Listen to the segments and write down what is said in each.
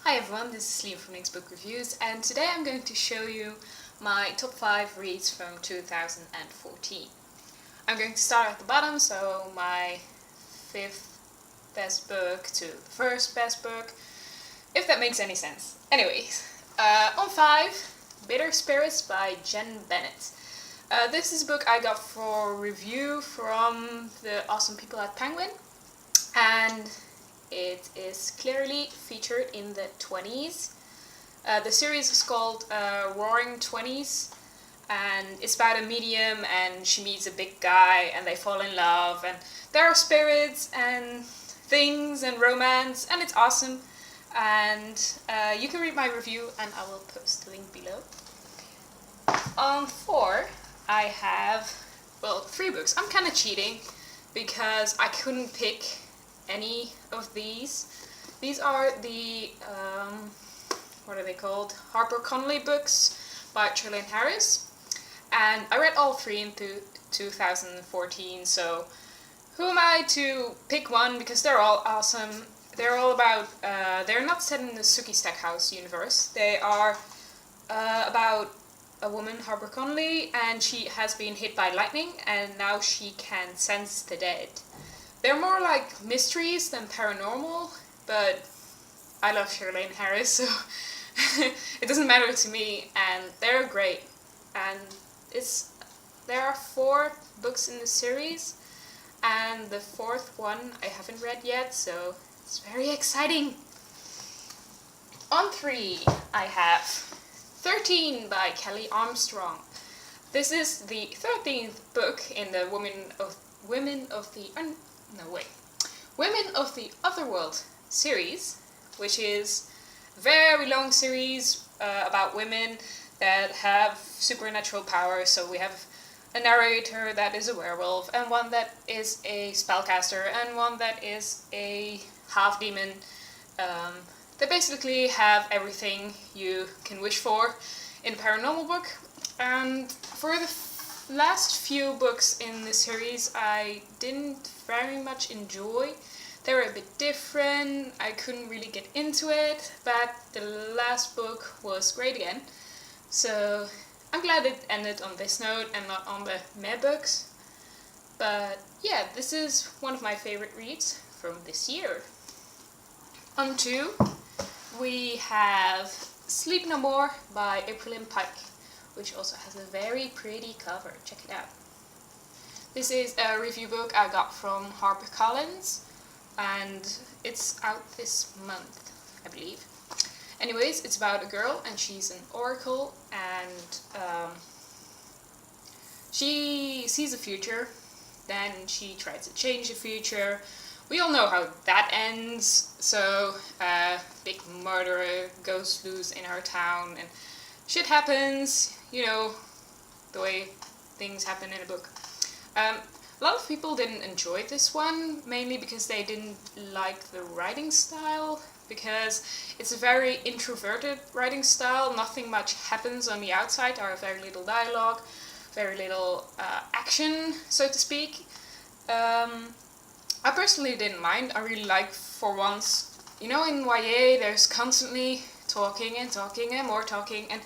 Hi everyone, this is Liam from Link's Book Reviews, and today I'm going to show you my top 5 reads from 2014. I'm going to start at the bottom, so my 5th best book to the first best book, if that makes any sense. Anyways, on 5, Bitter Spirits by Jen Bennett. This is a book I got for review from the awesome people at Penguin, and it is clearly featured in the 20s. The series is called Roaring Twenties, and it's about a medium and she meets a big guy and they fall in love, and there are spirits and things and romance, and it's awesome. And you can read my review and I will post the link below. On 4, I have, 3 books. I'm kind of cheating because I couldn't pick any of these. These are the, what are they called? Harper Connolly books by Charlaine Harris. And I read all 3 in 2014, so who am I to pick one, because they're all awesome. They're all about, they're not set in the Sookie Stackhouse universe. They are about a woman, Harper Connolly, and she has been hit by lightning and now she can sense the dead. They're more like mysteries than paranormal, but I love Charlaine Harris, so it doesn't matter to me, and they're great. And there are 4 books in the series, and the 4th one I haven't read yet, so it's very exciting. On 3, I have 13 by Kelly Armstrong. This is the 13th book in the Women of the Otherworld series, which is a very long series about women that have supernatural powers. So we have a narrator that is a werewolf, and one that is a spellcaster, and one that is a half-demon. They basically have everything you can wish for in a paranormal book. And for the last few books in the series I didn't very much enjoy. They were a bit different, I couldn't really get into it, but the last book was great again. So I'm glad it ended on this note and not on the meh books. But yeah, this is one of my favorite reads from this year. On 2, we have Sleep No More by April Lynn Pike, which also has a very pretty cover. Check it out. This is a review book I got from HarperCollins, and it's out this month, I believe. Anyways, it's about a girl and she's an oracle, and she sees the future, then she tries to change the future. We all know how that ends, so a big murderer goes loose in our town and shit happens, you know, the way things happen in a book. A lot of people didn't enjoy this one, mainly because they didn't like the writing style, because it's a very introverted writing style. Nothing much happens on the outside. There are very little dialogue, very little action, so to speak. I personally didn't mind. I really like, for once, you know, in YA there's constantly talking and more talking, and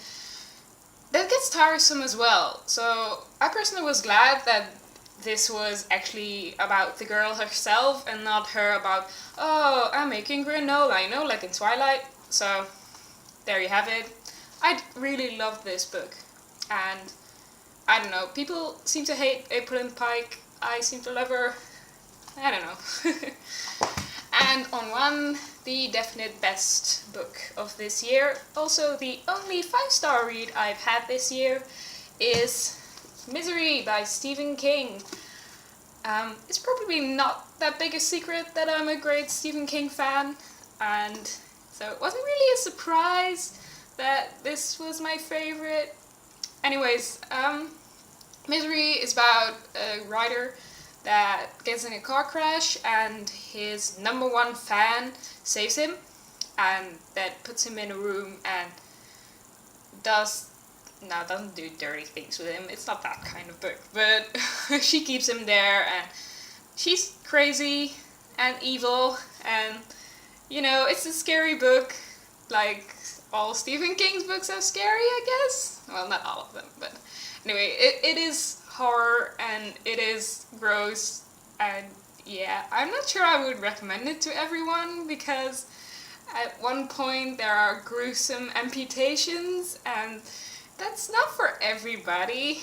that gets tiresome as well. So I personally was glad that this was actually about the girl herself and not her about, oh, I'm making granola, you know, like in Twilight. So there you have it. I really loved this book, and I don't know, people seem to hate April Lynn Pike. I seem to love her. I don't know. And on 1, the definite best book of this year, also the only 5-star read I've had this year, is Misery by Stephen King. It's probably not that big a secret that I'm a great Stephen King fan, and so it wasn't really a surprise that this was my favorite. Anyways, Misery is about a writer that gets in a car crash and his #1 fan saves him, and that puts him in a room and doesn't do dirty things with him. It's not that kind of book, but she keeps him there, and she's crazy and evil, and you know, it's a scary book, like all Stephen King's books are scary, I guess. Well, not all of them, but anyway, it is horror and it is gross, and yeah, I'm not sure I would recommend it to everyone because at one point there are gruesome amputations and that's not for everybody.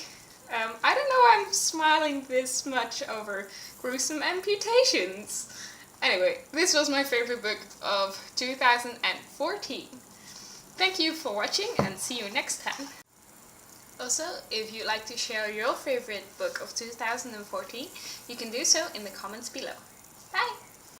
I don't know why I'm smiling this much over gruesome amputations. Anyway, this was my favorite book of 2014. Thank you for watching and see you next time. Also, if you'd like to share your favorite book of 2014, you can do so in the comments below. Bye!